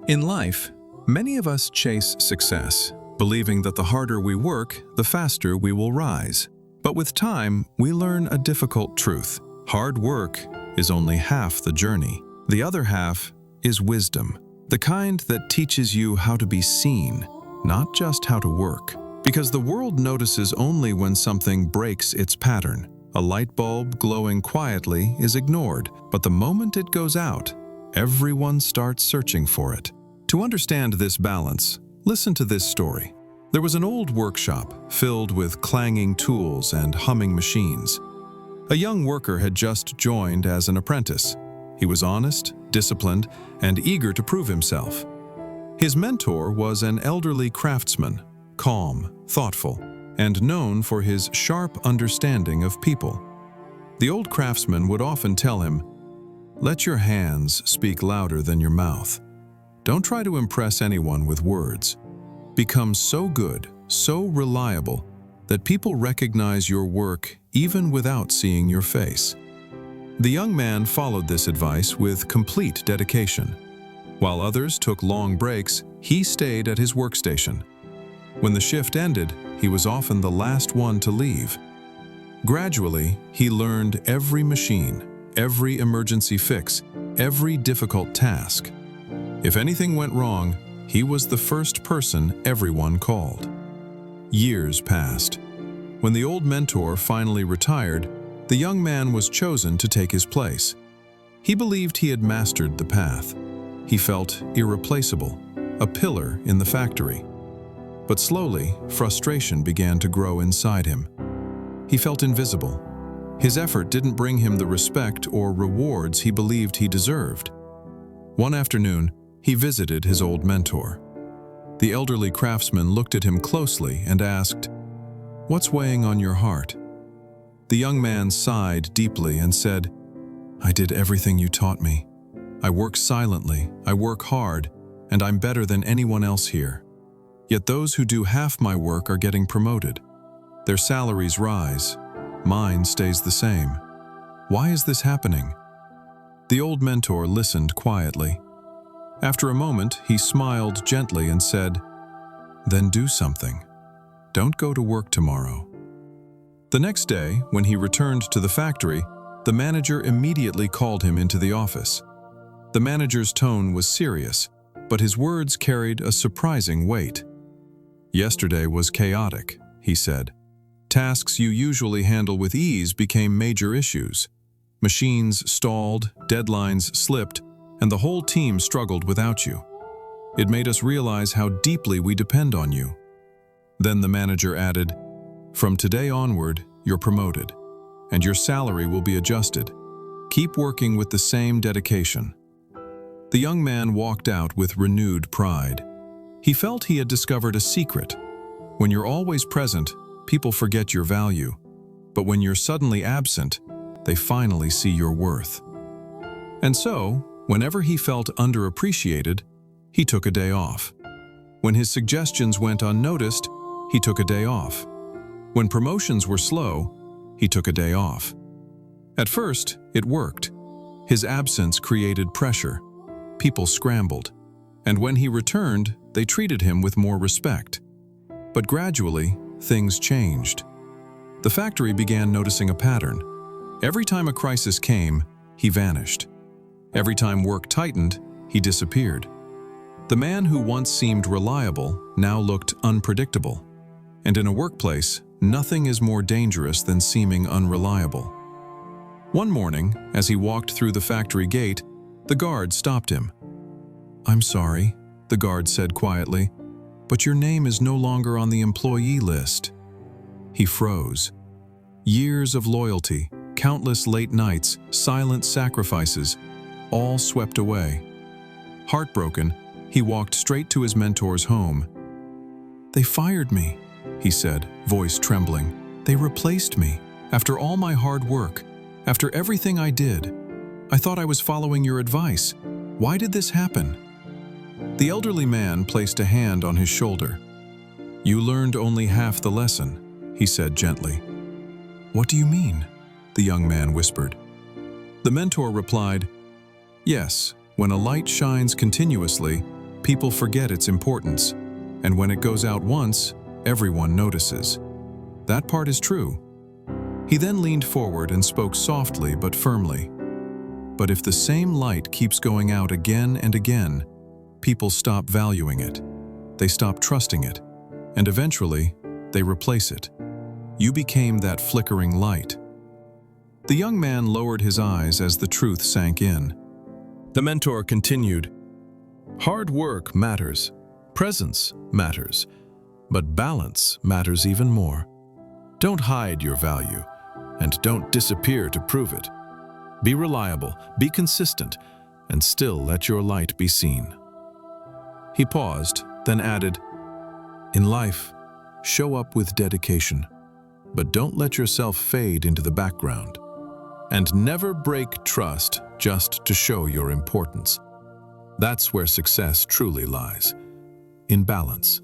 In life, many of us chase success, believing that the harder we work, the faster we will rise. But with time, we learn a difficult truth. Hard work is only half the journey. The other half is wisdom, the kind that teaches you how to be seen, not just how to work. Because the world notices only when something breaks its pattern. A light bulb glowing quietly is ignored, but the moment it goes out, everyone starts searching for it. To understand this balance, listen to this story. There was an old workshop filled with clanging tools and humming machines. A young worker had just joined as an apprentice. He was honest, disciplined, and eager to prove himself. His mentor was an elderly craftsman, calm, thoughtful, and known for his sharp understanding of people. The old craftsman would often tell him, "Let your hands speak louder than your mouth. Don't try to impress anyone with words. Become so good, so reliable, that people recognize your work even without seeing your face." The young man followed this advice with complete dedication. While others took long breaks, he stayed at his workstation. When the shift ended, he was often the last one to leave. Gradually, he learned every machine, every emergency fix, every difficult task. If anything went wrong, he was the first person everyone called. Years passed. When the old mentor finally retired, the young man was chosen to take his place. He believed he had mastered the path. He felt irreplaceable, a pillar in the factory. But slowly, frustration began to grow inside him. He felt invisible. His effort didn't bring him the respect or rewards he believed he deserved. One afternoon, he visited his old mentor. The elderly craftsman looked at him closely and asked, "What's weighing on your heart?" The young man sighed deeply and said, "I did everything you taught me. I work silently, I work hard, and I'm better than anyone else here. Yet those who do half my work are getting promoted. Their salaries rise. Mine stays the same. Why is this happening?" The old mentor listened quietly. After a moment, he smiled gently and said, "Then do something. Don't go to work tomorrow." The next day, when he returned to the factory, the manager immediately called him into the office. The manager's tone was serious, but his words carried a surprising weight. "Yesterday was chaotic," he said. "Tasks you usually handle with ease became major issues. Machines stalled, deadlines slipped, and the whole team struggled without you. It made us realize how deeply we depend on you." Then the manager added, "From today onward, you're promoted, and your salary will be adjusted. Keep working with the same dedication." The young man walked out with renewed pride. He felt he had discovered a secret. When you're always present, people forget your value. But when you're suddenly absent, they finally see your worth. And so, whenever he felt underappreciated, he took a day off. When his suggestions went unnoticed, he took a day off. When promotions were slow, he took a day off. At first, it worked. His absence created pressure. People scrambled. And when he returned, they treated him with more respect. But gradually, things changed. The factory began noticing a pattern. Every time a crisis came, he vanished. Every time work tightened, he disappeared. The man who once seemed reliable now looked unpredictable. And in a workplace, nothing is more dangerous than seeming unreliable. One morning, as he walked through the factory gate, the guard stopped him. "I'm sorry," the guard said quietly, "but your name is no longer on the employee list." He froze. Years of loyalty, countless late nights, silent sacrifices, all swept away. Heartbroken, he walked straight to his mentor's home. "They fired me," he said, voice trembling. "They replaced me. After all my hard work, after everything I did. I thought I was following your advice. Why did this happen?" The elderly man placed a hand on his shoulder. "You learned only half the lesson," he said gently. "What do you mean?" the young man whispered. The mentor replied, "Yes, when a light shines continuously, people forget its importance, and when it goes out once, everyone notices. That part is true. He then leaned forward and spoke softly but firmly. But if the same light keeps going out again and again, people stop valuing it. They stop trusting it, and eventually, they replace it. You became that flickering light. The young man lowered his eyes as the truth sank in. The mentor continued, "Hard work matters, presence matters, but balance matters even more. Don't hide your value, and don't disappear to prove it. Be reliable, be consistent, and still let your light be seen." He paused, then added, "In life, show up with dedication, but don't let yourself fade into the background. And never break trust just to show your importance. That's where success truly lies, in balance."